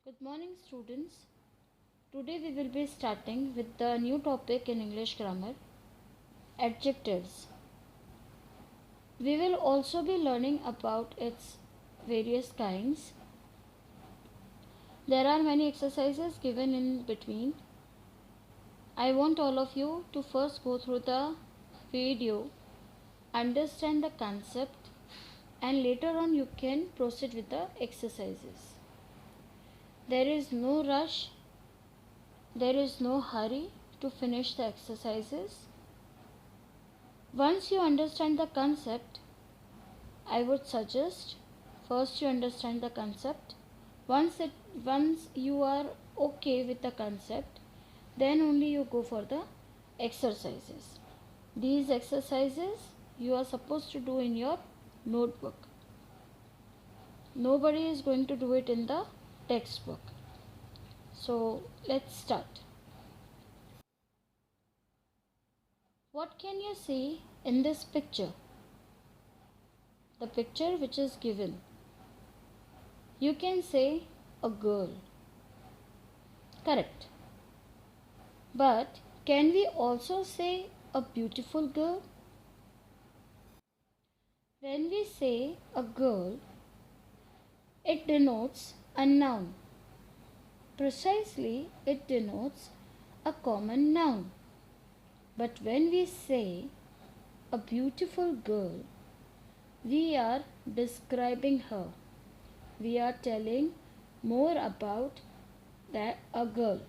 Good morning, students. Today we will be starting with the new topic in English grammar, adjectives. We will also be learning about its various kinds. There are many exercises given in between. I want all of you to first go through the video, understand the concept, and later on you can proceed with the exercises. There is no rush. There is no hurry to finish the exercises. Once you understand the concept, I would suggest first you understand the concept. Once you are okay with the concept, then only you go for the exercises. These exercises you are supposed to do in your notebook. Nobody is going to do it in the textbook. So let's start. What can you see in this picture? The picture which is given. You can say a girl. Correct. But can we also say a beautiful girl? When we say a girl, it denotes a noun. Precisely, it denotes a common noun. But when we say a beautiful girl, we are describing her. We are telling more about that a girl.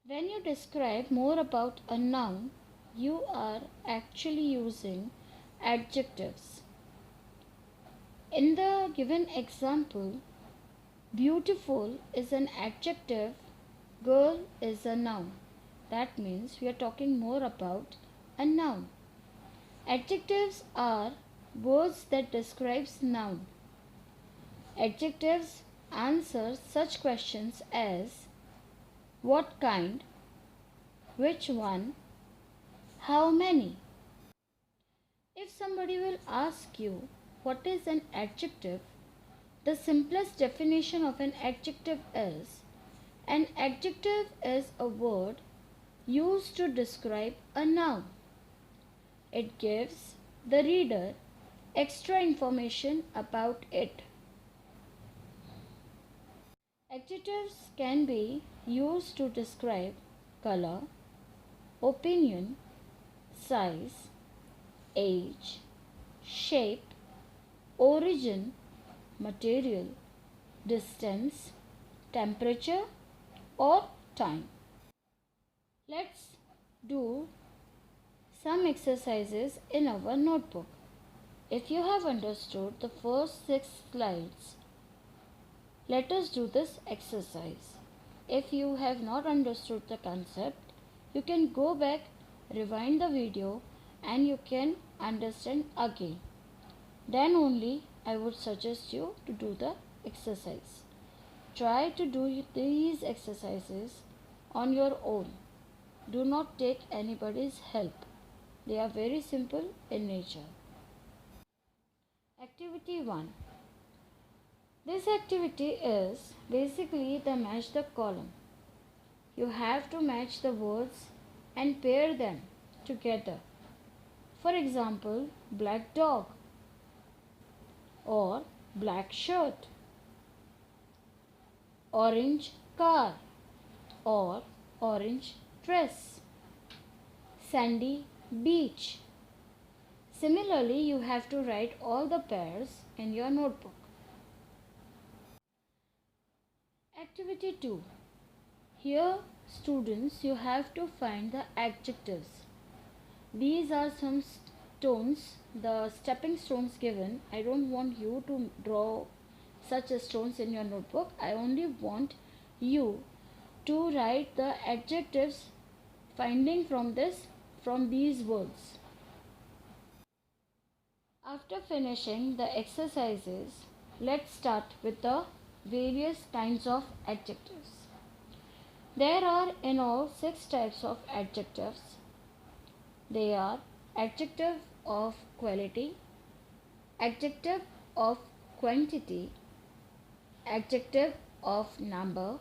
When you describe more about a noun, you are actually using adjectives. In the given example, beautiful is an adjective, girl is a noun. That means we are talking more about a noun. Adjectives are words that describes noun. Adjectives answer such questions as what kind, which one, how many. If somebody will ask you what is an adjective, the simplest definition of an adjective is an adjective is a word used to describe a noun. It gives the reader extra information about it. Adjectives can be used to describe color, opinion, size, age, shape, origin, material, distance, temperature, or time. Let's do some exercises in our notebook. If you have understood the first 6 slides, let us do this exercise. If you have not understood the concept, you can go back, rewind the video, and you can understand again. Then only I would suggest you to do the exercise. Try to do these exercises on your own. Do not take anybody's help. They are very simple in nature. Activity 1. This activity is basically the match the column. You have to match the words and pair them together. For example, black dog or black shirt, orange car or orange dress, sandy beach. Similarly, you have to write all the pairs in your notebook. Activity 2. Here, students, you have to find the adjectives. These are some stones, the stepping stones given. I don't want you to draw such stones in your notebook. I only want you to write the adjectives finding from these words. After finishing the exercises, let's start with the various kinds of adjectives. There are in all 6 types of adjectives. They are adjective of quality, adjective of quantity, adjective of number,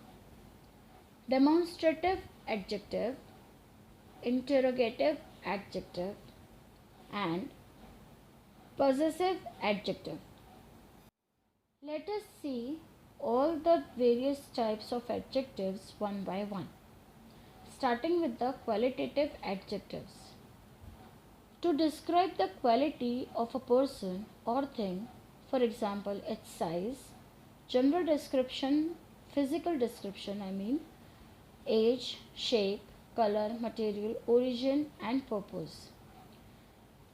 demonstrative adjective, interrogative adjective, and possessive adjective. Let us see all the various types of adjectives one by one, starting with the qualitative adjectives. To describe the quality of a person or thing, for example, its size, general description, physical description, age, shape, color, material, origin, and purpose.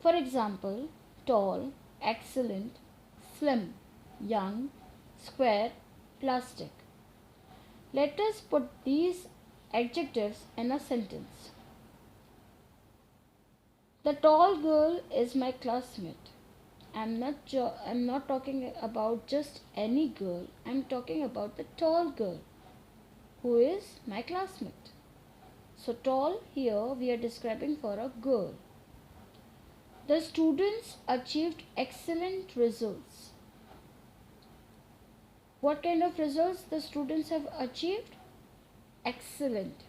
For example, tall, excellent, slim, young, square, plastic. Let us put these adjectives in a sentence. The tall girl is my classmate. I'm not talking about just any girl. I'm talking about the tall girl who is my classmate. So tall here we are describing for a girl. The students achieved excellent results. What kind of results the students have achieved? Excellent.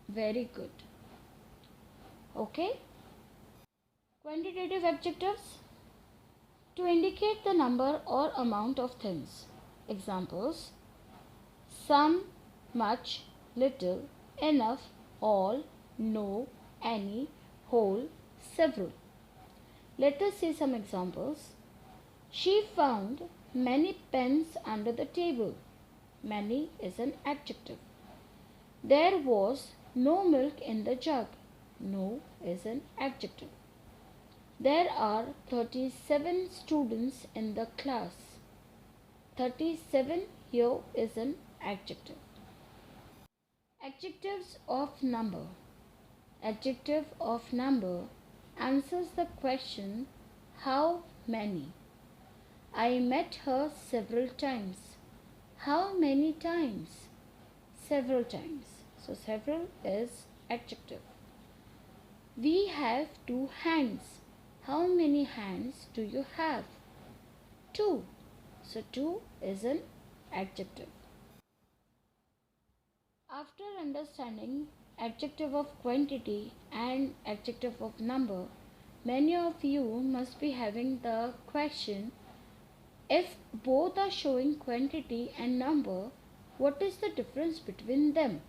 Very good. Okay. Quantitative adjectives to indicate the number or amount of things. Examples: some, much, little, enough, all, no, any, whole, several. Let us see some examples. She found many pens under the table. Many is an adjective. There was no milk in the jug. No is an adjective. There are 37 students in the class. 37 here is an adjective. Adjectives of number. Adjective of number answers the question how many. I met her several times. How many times? Several times. So several is adjective. We have 2 hands. How many hands do you have? 2. So 2 is an adjective. After understanding adjective of quantity and adjective of number, many of you must be having the question, if both are showing quantity and number, what is the difference between them?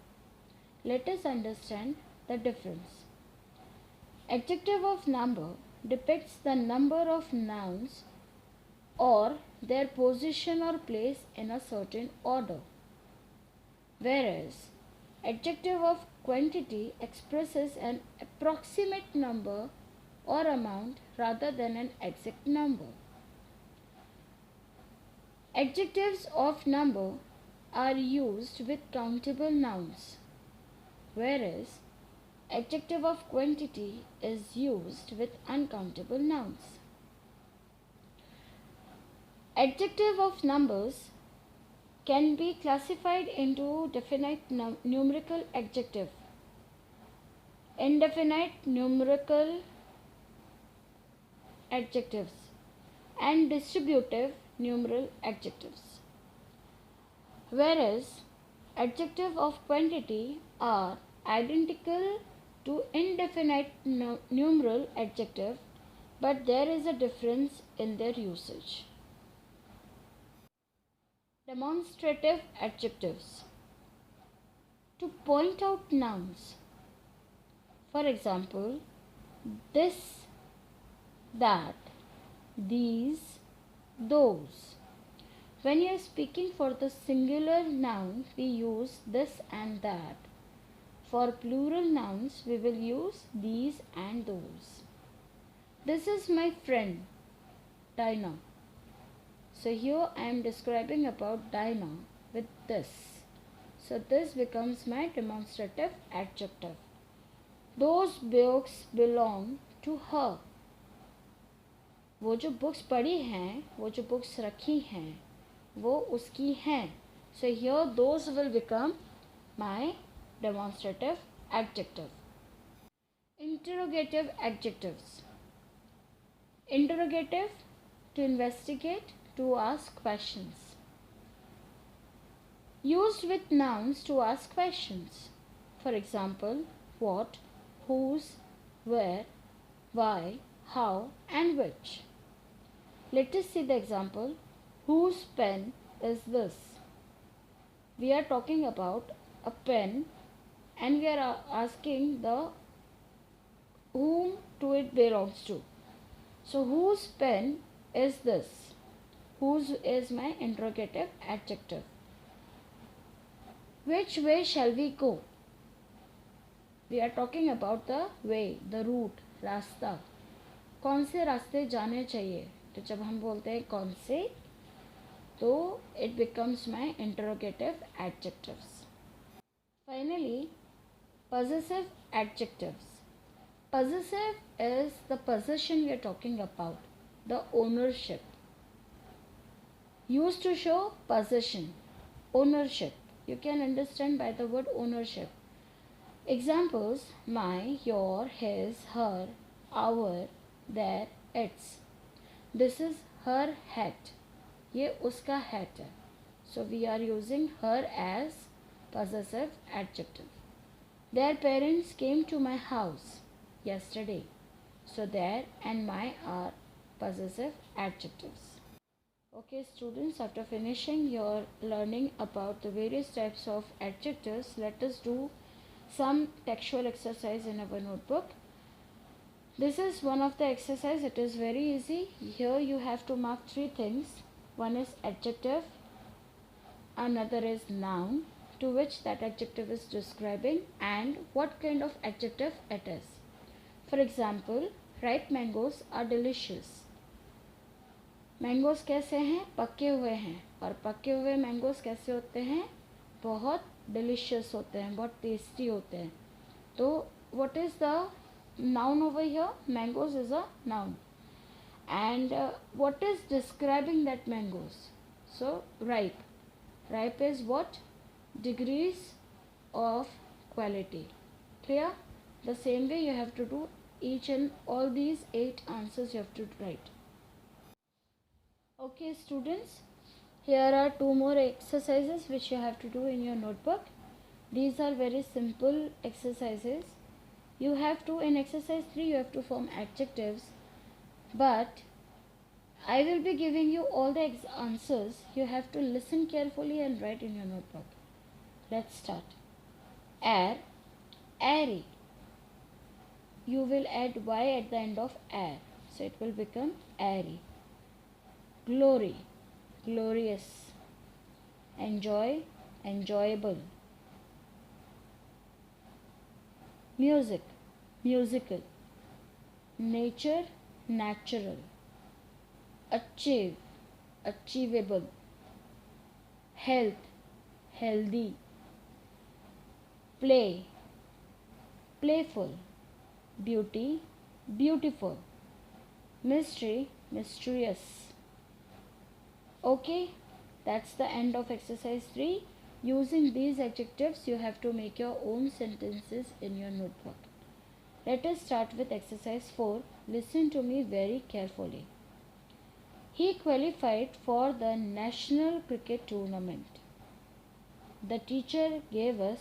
Let us understand the difference. Adjective of number depicts the number of nouns or their position or place in a certain order, whereas adjective of quantity expresses an approximate number or amount rather than an exact number. Adjectives of number are used with countable nouns, whereas adjective of quantity is used with uncountable nouns. Adjective of numbers can be classified into definite numerical adjective, indefinite numerical adjectives, and distributive numeral adjectives. Whereas adjective of quantity are identical to indefinite numeral adjective, but there is a difference in their usage. Demonstrative adjectives to point out nouns. For example, this, that, these, those. When you are speaking for the singular noun, we use this and that. For plural nouns, we will use these and those. This is my friend, Dinah. So here I am describing about Dinah with this. So this becomes my demonstrative adjective. Those books belong to her. वो जो books पढ़ी हैं, वो जो books रखी हैं, वो उसकी हैं. So here those will become my demonstrative adjective. Interrogative adjectives. Interrogative, to investigate, to ask questions. Used with nouns to ask questions. For example, what, whose, where, why, how, and which. Let us see the example. Whose pen is this? We are talking about a pen and we are asking the whom to it belongs to. So whose pen is this? Whose is my interrogative adjective. Which way shall we go? We are talking about the way, the route, रास्ता. कौन से रास्ते जाने चाहिए? तो जब हम बोलते हैं कौन से, तो it becomes my interrogative adjectives. Finally, possessive adjectives. Possessive is the possession we are talking about, the ownership. Used to show possession, ownership. You can understand by the word ownership. Examples: my, your, his, her, our, their, its. This is her hat. ये उसका hat है. So we are using her as possessive adjective. Their parents came to my house yesterday. So their and my are possessive adjectives. Okay students, after finishing your learning about the various types of adjectives, let us do some textual exercise in our notebook. This is one of the exercise. It is very easy. Here you have to mark three things. One is adjective, another is noun to which that adjective is describing and what kind of adjective it is. For example, ripe mangoes are delicious. Mangoes कैसे हैं? पके हुए हैं. और पके हुए mangoes कैसे होते हैं? बहुत डिलीशियस होते हैं, बहुत टेस्टी होते हैं. तो what is the noun over here? Mangoes is a noun. And what is describing that mangoes? So ripe. Ripe is what? Degrees of quality. Clear? The same way you have to do each and all these 8 answers you have to write. Okay students, here are 2 more exercises which you have to do in your notebook. These are very simple exercises. You have to, in exercise 3 you have to form adjectives, but I will be giving you all the answers. You have to listen carefully and write in your notebook. Let's start. Air, airy. You will add y at the end of air, so it will become airy. Glory, glorious. Enjoy, enjoyable. Music, musical. Nature, natural. Achieve, achievable. Health, healthy. Play, playful. Beauty, beautiful. Mystery, mysterious. Okay, that's the end of exercise 3. Using these adjectives, you have to make your own sentences in your notebook. Let us start with exercise 4. Listen to me very carefully. He qualified for the national cricket tournament. The teacher gave us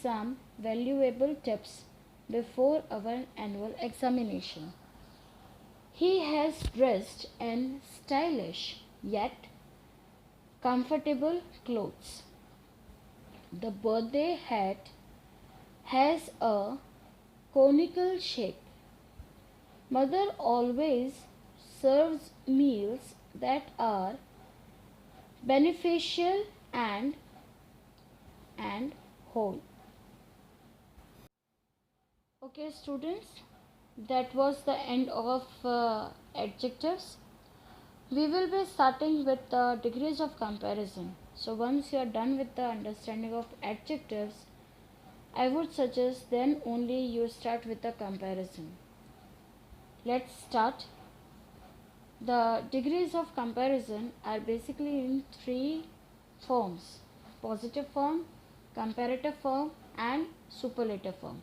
some valuable tips before our annual examination. He has dressed in stylish yet comfortable clothes. The birthday hat has a conical shape. Mother always serves meals that are beneficial and whole. Okay students, that was the end of adjectives. We will be starting with the degrees of comparison. So once you are done with the understanding of adjectives, I would suggest then only you start with the comparison. Let's start. The degrees of comparison are basically in 3 forms: positive form, comparative form and superlative form.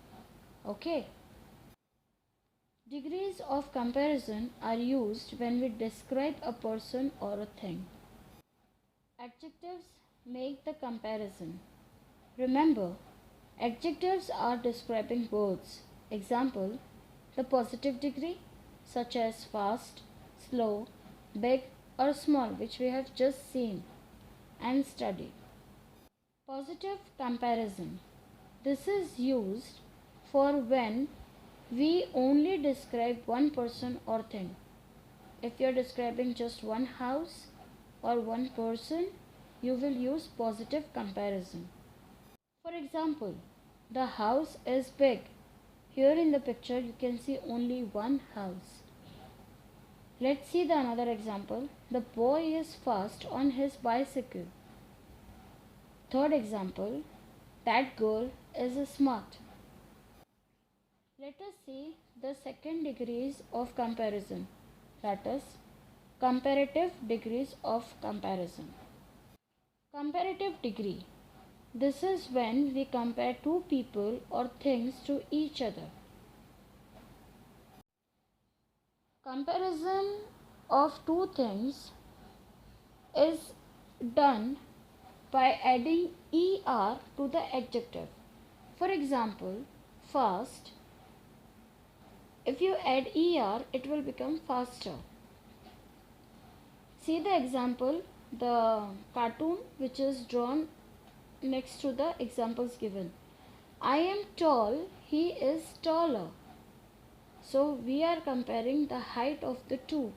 Okay. Degrees of comparison are used when we describe a person or a thing. Adjectives Make the comparison. Remember, adjectives are describing words. Example, the positive degree, such as fast, slow, big, or small, which we have just seen and studied. Positive comparison. This is used for when we only describe one person or thing. If you are describing just one house or one person, you will use positive comparison. For example, the house is big. Here in the picture you can see only one house. Let's see the another example. The boy is fast on his bicycle. Third example, that girl is smart. Let us see the second degrees of comparison, that is comparative degrees of comparison. Comparative degree. This is when we compare two people or things to each other. Comparison of two things is done by adding er to the adjective. For example, fast. If you add er, it will become faster. See the example, the cartoon which is drawn next to the examples given. I am tall, he is taller. So we are comparing the height of the two.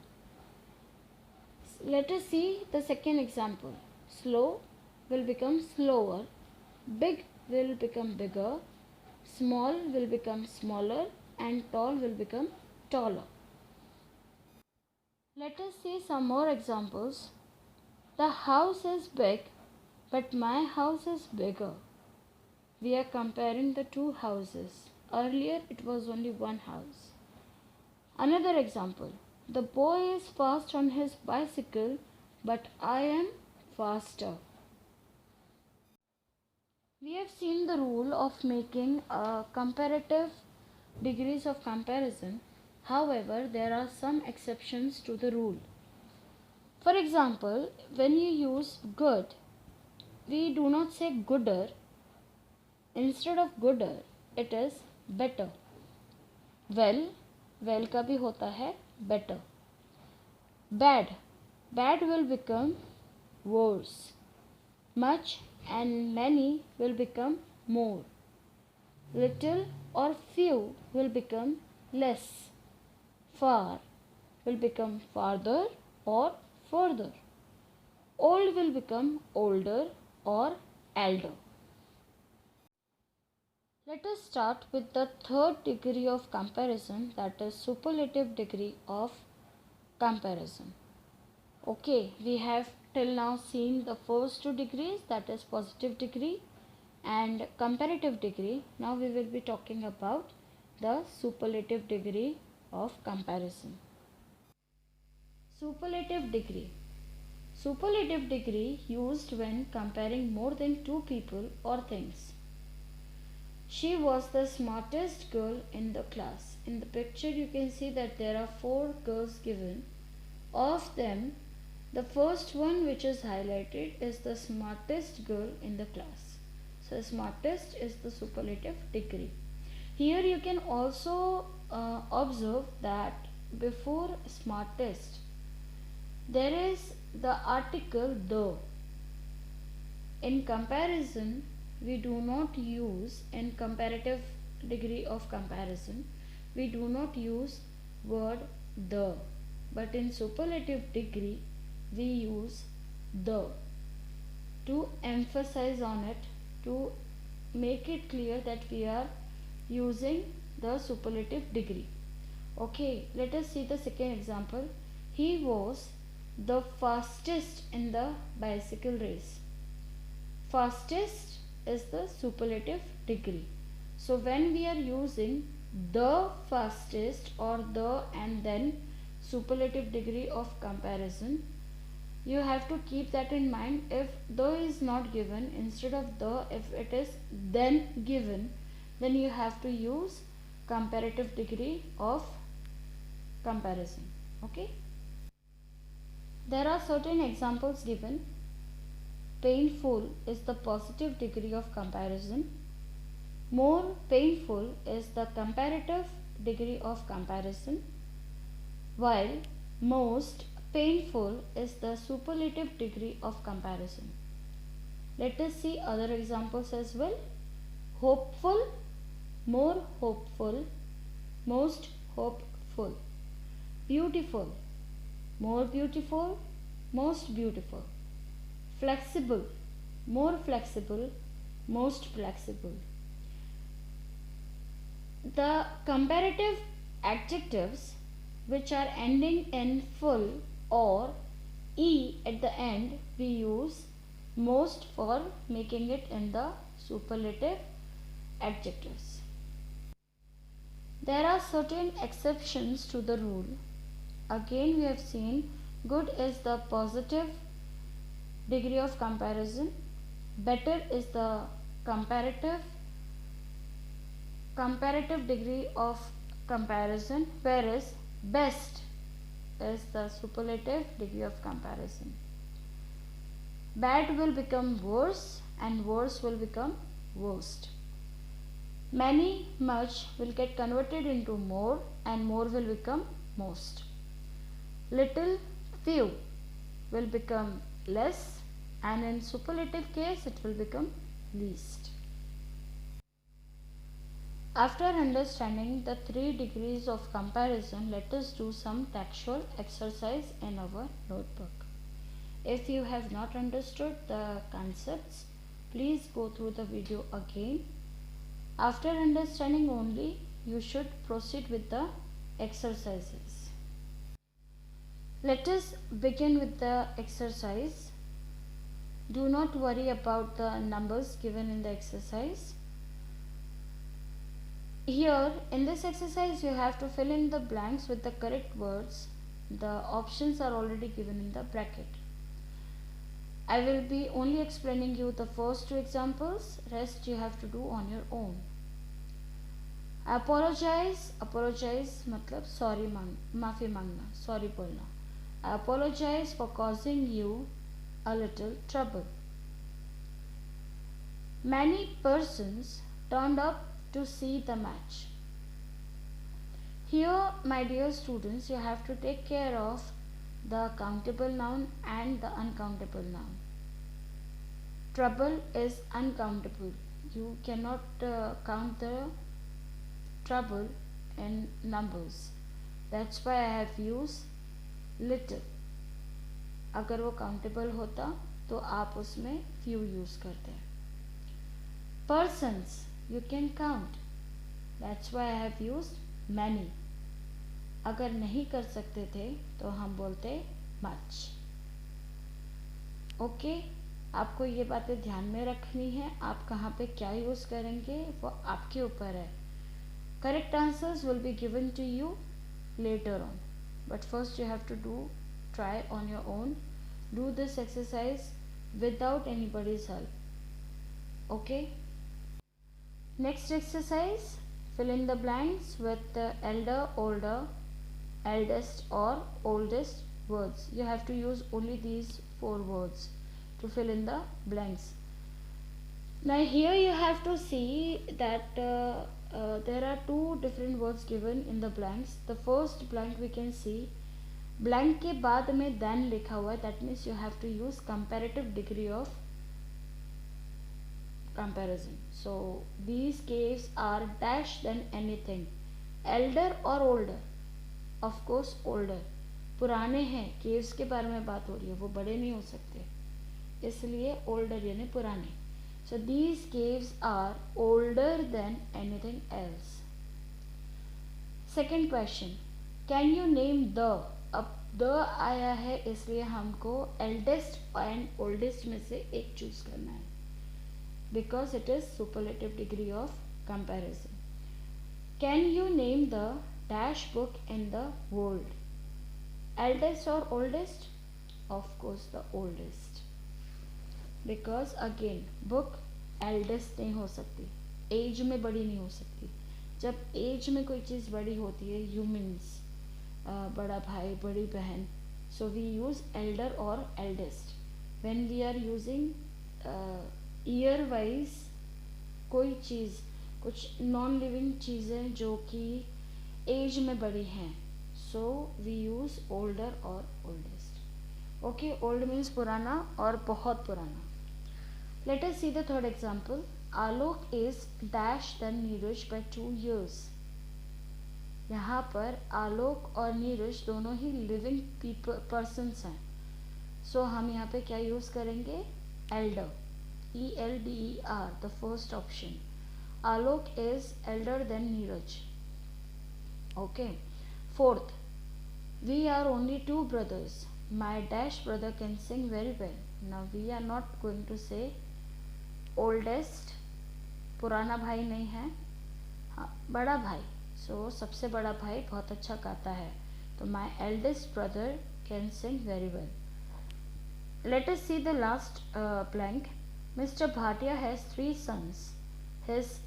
Let us see the second example. Slow will become slower, big will become bigger, small will become smaller, and tall will become taller. Let us see some more examples. The house is big, but my house is bigger. We are comparing the two houses. Earlier it was only one house. Another example. The boy is fast on his bicycle, but I am faster. We have seen the rule of making comparative degrees of comparison. However, there are some exceptions to the rule. For example, when you use good, we do not say gooder. Instead of gooder, it is better. Well का भी होता है better. Bad will become worse. Much and many will become more. Little or few will become less. Far will become farther or further. Old will become older or elder. Let us start with the third degree of comparison, that is superlative degree of comparison. Okay, we have till now seen the first two degrees, that is positive degree and comparative degree. Now we will be talking about the superlative degree of comparison. Superlative degree. Superlative degree used when comparing more than two people or things. She was the smartest girl in the class. In the picture you can see that there are four girls given. Of them, the first one which is highlighted is the smartest girl in the class. So smartest is the superlative degree. Here you can also observe that before smartest there is the article the. In comparison, we do not use, in comparative degree of comparison, we do not use word the, but in superlative degree we use the to emphasize on it, to make it clear that we are using the superlative degree. Okay, let us see the second example. He was the fastest in the bicycle race. Fastest is the superlative degree. So when we are using the fastest or the and then superlative degree of comparison, you have to keep that in mind. If the is not given, instead of the, if it is then given, then you have to use comparative degree of comparison. Okay, there are certain examples given. painful is the positive degree of comparison. More painful is the comparative degree of comparison, while most painful is the superlative degree of comparison. Let us see other examples as well. Hopeful, more hopeful, most hopeful. Beautiful, more beautiful, most beautiful. Flexible, more flexible, most flexible. The comparative adjectives which are ending in full or e at the end, we use most for making it in the superlative adjectives. There are certain exceptions to the rule. Again, we have seen good is the positive degree of comparison, better is the comparative degree of comparison, whereas best is the superlative degree of comparison. Bad will become worse and worse will become worst. Many, much will get converted into more and more will become most. Little, few will become less and in superlative case it will become least. After understanding the 3 degrees of comparison, let us do some textual exercise in our notebook. If you have not understood the concepts, please go through the video again. After understanding only, you should proceed with the exercises. Let us begin with the exercise. Do not worry about the numbers given in the exercise. Here in this exercise you have to fill in the blanks with the correct words. The options are already given in the bracket. I will be only explaining you the first 2 examples, rest you have to do on your own. Apologize मतलब sorry माफ़ी मांगना, sorry बोलना. I apologize for causing you a little trouble. Many persons turned up to see the match. Here, my dear students, you have to take care of the countable noun and the uncountable noun. Trouble is uncountable. You cannot count the trouble in numbers. That's why I have used little. अगर वो countable होता तो आप उसमें few use करते. Persons you can count. That's why I have used many. अगर नहीं कर सकते थे तो हम बोलते much. ओके, आपको ये बातें ध्यान में रखनी है. आप कहाँ पे क्या यूज़ करेंगे वो आपके ऊपर है. Correct answers will be given to you later on. But first you have to try on your own. Do this exercise without anybody's help. Okay? Next exercise, fill in the blanks with the elder, older, eldest or oldest words. You have to use only these 4 words to fill in the blanks. Now here you have to see that there are 2 different words given in the blanks. The first blank we can see, blank के बाद में then लिखा हुआ है. That means you have to use comparative degree of comparison. So these caves are dash than anything. Elder or older? Of course older. पुराने हैं, caves के बारे में बात हो रही है, वो बड़े नहीं हो सकते, इसलिए older यानी पुराने. So these caves are older than anything else. Second question, can you name the? अब the आया है इसलिए हमको eldest and oldest में से एक चूज करना है, because it is superlative degree of comparison. Can you name the dash book in the world? Eldest or oldest? Of course the oldest. Because again book eldest नहीं हो सकती, as में बड़ी नहीं हो सकती. जब एज में कोई चीज़ बड़ी होती है, यू मीन्स बड़ा भाई बड़ी बहन, सो वी यूज़ एल्डर और eldest. When we are using year wise कोई चीज़, कुछ नॉन लिविंग चीज़ें जो कि एज में बड़ी हैं, सो वी यूज़ ओल्डर और ओल्डेस्ट। ओके, ओल्ड मीन्स पुराना और बहुत पुराना। Let us see the third example. Alok is dash than Neeraj by 2 years। यहाँ पर आलोक और नीरज दोनों ही लिविंग पर्सन्स हैं, सो हम यहाँ पे क्या यूज़ करेंगे? Elder, ELDER, the first option. Alok is elder than Neeraj. Okay, fourth, we are only 2 brothers, my dash brother can sing very well। now we are not going to say oldest, पुराना भाई नहीं है, हाँ बड़ा भाई, सो सबसे बड़ा भाई बहुत अच्छा गाता है, तो my eldest brother can sing very well। Let us see the last blank। Mr. Bhatia has 3 sons, his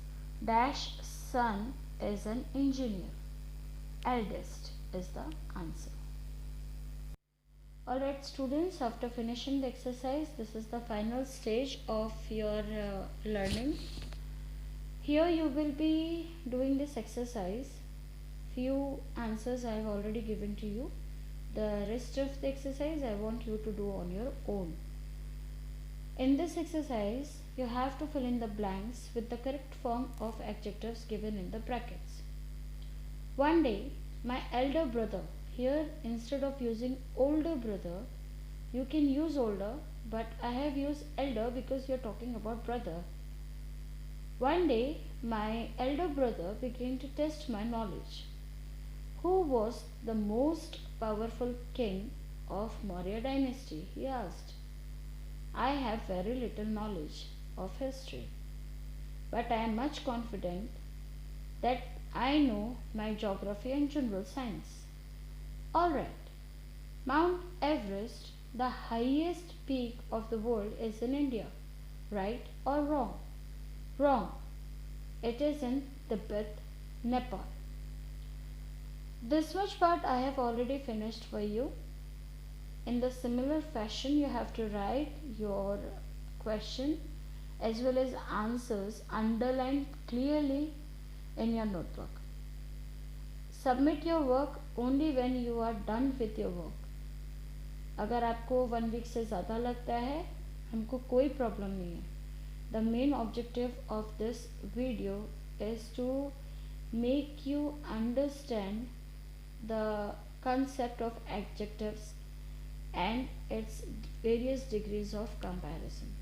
dash son is an engineer। eldest is the answer। Alright students, after finishing the exercise, this is the final stage of your learning. Here you will be doing this exercise. Few answers I have already given to you. The rest of the exercise I want you to do on your own. In this exercise, you have to fill in the blanks with the correct form of adjectives given in the brackets. One day, my elder brother, here instead of using older brother, you can use older, but I have used elder because you are talking about brother. One day, my elder brother began to test my knowledge. Who was the most powerful king of Maurya dynasty? He asked. I have very little knowledge of history, but I am much confident that I know my geography and general science. Alright, Mount Everest, the highest peak of the world, is in India. Right or wrong? Wrong. It is in Tibet, Nepal. This much part I have already finished for you. In the similar fashion, you have to write your question as well as answers underlined clearly in your notebook. Submit your work only when you are done with your work. अगर आपको 1 week से ज़्यादा लगता है, हमको कोई problem नहीं है। The main objective of this video is to make you understand the concept of adjectives and its various degrees of comparison.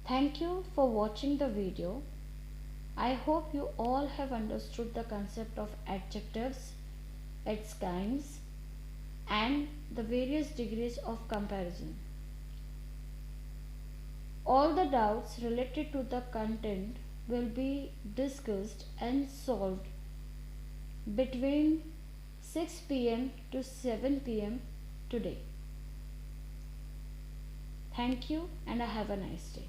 Thank you for watching the video. I hope you all have understood the concept of adjectives, its kinds, and the various degrees of comparison. All the doubts related to the content will be discussed and solved between 6 p.m. to 7 p.m. today. Thank you and have a nice day.